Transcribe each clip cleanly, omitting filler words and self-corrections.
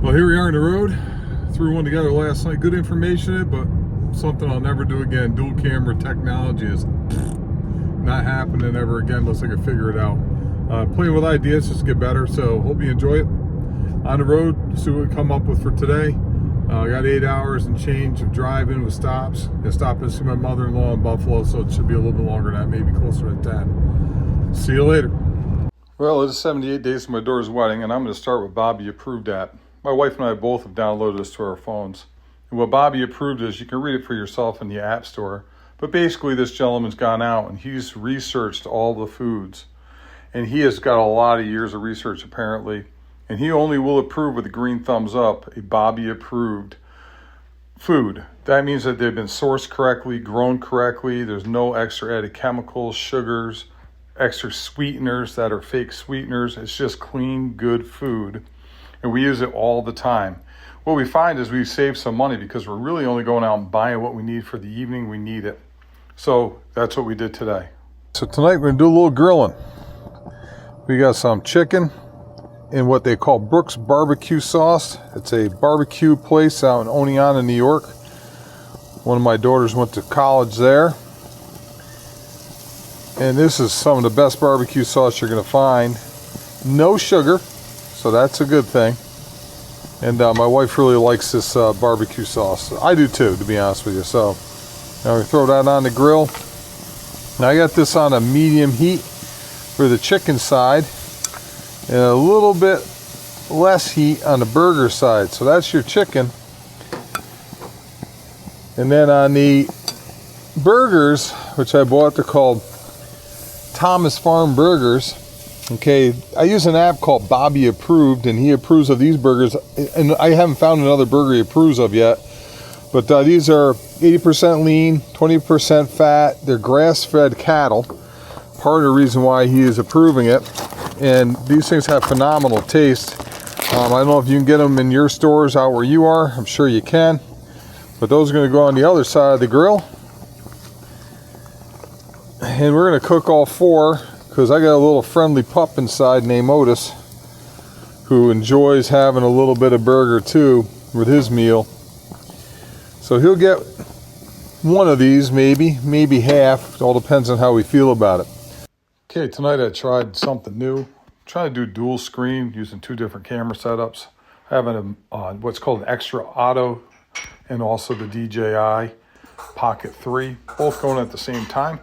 Well, here we are on the road. Threw one together last night. Good information in it, but something I'll never do again. Dual camera technology is not happening ever again unless I can figure it out. Playing with ideas just to get better, so hope you enjoy it. On the road, see what we come up with for today. I got 8 hours and change of driving with stops. I stopped to see my mother-in-law in Buffalo, so it should be a little bit longer than that, maybe closer to 10. See you later. Well, it is 78 days from my daughter's wedding, and I'm going to start with Bobby Approved app. My wife and I both have downloaded this to our phones. And what Bobby Approved is, you can read it for yourself in the App Store. But basically, this gentleman's gone out and he's researched all the foods. And he has got a lot of years of research, apparently. And he only will approve with a green thumbs up a Bobby Approved food. That means that they've been sourced correctly, grown correctly. There's no extra added chemicals, sugars, extra sweeteners that are fake sweeteners. It's just clean, good food. And we use it all the time. What we find is we save some money because we're really only going out and buying what we need for the evening. We need it. So that's what we did today. So tonight we're going to do a little grilling. We got some chicken in what they call Brooks barbecue sauce. It's a barbecue place out in Oneonta, New York. One of my daughters went to college there. And this is some of the best barbecue sauce you're going to find. No sugar, so that's a good thing. And my wife really likes this barbecue sauce. I do too, to be honest with you. So now we throw that on the grill. Now I got this on a medium heat for the chicken side and a little bit less heat on the burger side. So that's your chicken. And then on the burgers, which I bought, they're called Thomas Farm Burgers. Okay, I use an app called Bobby Approved, and he approves of these burgers, and I haven't found another burger he approves of yet. But these are 80% lean, 20% fat. They're grass-fed cattle. Part of the reason why he is approving it. And these things have phenomenal taste. I don't know if you can get them in your stores out where you are. I'm sure you can. But those are going to go on the other side of the grill. And we're going to cook all four, because I got a little friendly pup inside named Otis who enjoys having a little bit of burger too with his meal. So he'll get one of these, maybe half. It all depends on how we feel about it. Okay, tonight I tried something new. I'm trying to do dual screen using two different camera setups. Having what's called an extra auto and also the DJI Pocket 3, both going at the same time.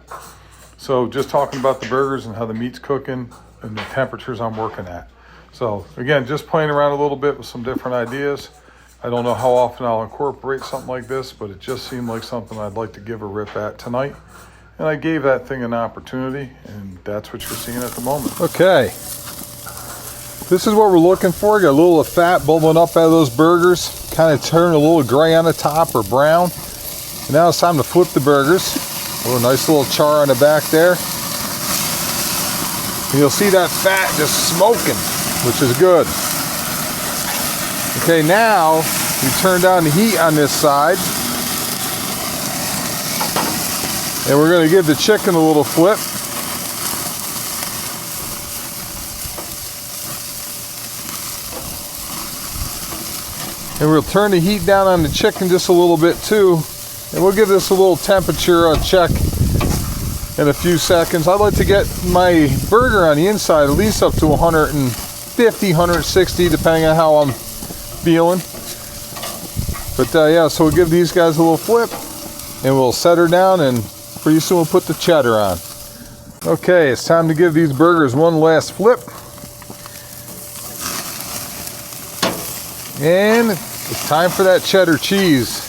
So just talking about the burgers and how the meat's cooking and the temperatures I'm working at. So again, just playing around a little bit with some different ideas. I don't know how often I'll incorporate something like this, but it just seemed like something I'd like to give a rip at tonight. And I gave that thing an opportunity, and that's what you're seeing at the moment. Okay, this is what we're looking for. Got a little of fat bubbling up out of those burgers. Kind of turn a little gray on the top or brown. And now it's time to flip the burgers. Oh, nice little char on the back there. And you'll see that fat just smoking, which is good. Okay, now we turn down the heat on this side. And we're going to give the chicken a little flip. And we'll turn the heat down on the chicken just a little bit too. And we'll give this a little temperature check in a few seconds. I'd like to get my burger on the inside at least up to 150, 160, depending on how I'm feeling. But yeah, so we'll give these guys a little flip and we'll set her down, and pretty soon we'll put the cheddar on. Okay, it's time to give these burgers one last flip. And it's time for that cheddar cheese.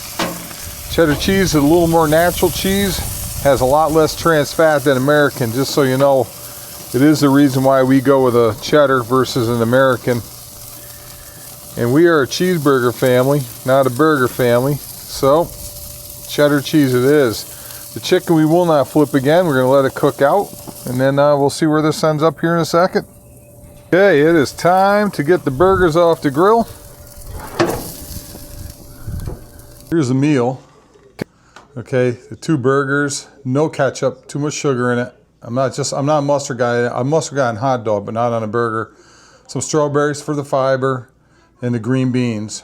Cheddar cheese is a little more natural cheese, has a lot less trans fat than American, just so you know. It is the reason why we go with a cheddar versus an American. And we are a cheeseburger family, not a burger family. So, cheddar cheese it is. The chicken we will not flip again. We're going to let it cook out, and then we'll see where this ends up here in a second. Okay, it is time to get the burgers off the grill. Here's the meal. Okay, the two burgers, no ketchup, too much sugar in it. I'm not a mustard guy. I'm a mustard guy on hot dog, but not on a burger. Some strawberries for the fiber, and the green beans.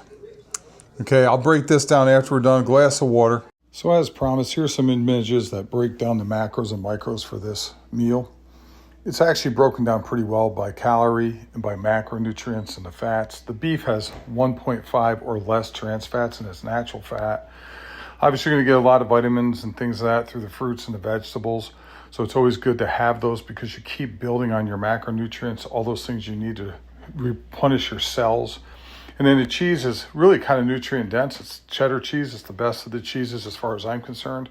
Okay, I'll break this down after we're done. A glass of water. So as promised, here's some images that break down the macros and micros for this meal. It's actually broken down pretty well by calorie and by macronutrients and the fats. The beef has 1.5 or less trans fats in its natural fat. Obviously, you're going to get a lot of vitamins and things like that through the fruits and the vegetables. So it's always good to have those because you keep building on your macronutrients, all those things you need to replenish your cells. And then the cheese is really kind of nutrient dense. It's cheddar cheese. It's the best of the cheeses as far as I'm concerned.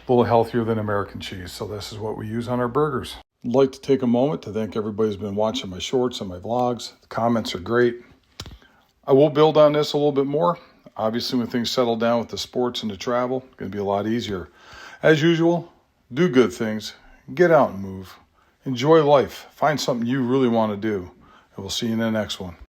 A little healthier than American cheese. So this is what we use on our burgers. I'd like to take a moment to thank everybody who's been watching my shorts and my vlogs. The comments are great. I will build on this a little bit more. Obviously, when things settle down with the sports and the travel, it's going to be a lot easier. As usual, do good things. Get out and move. Enjoy life. Find something you really want to do. And we'll see you in the next one.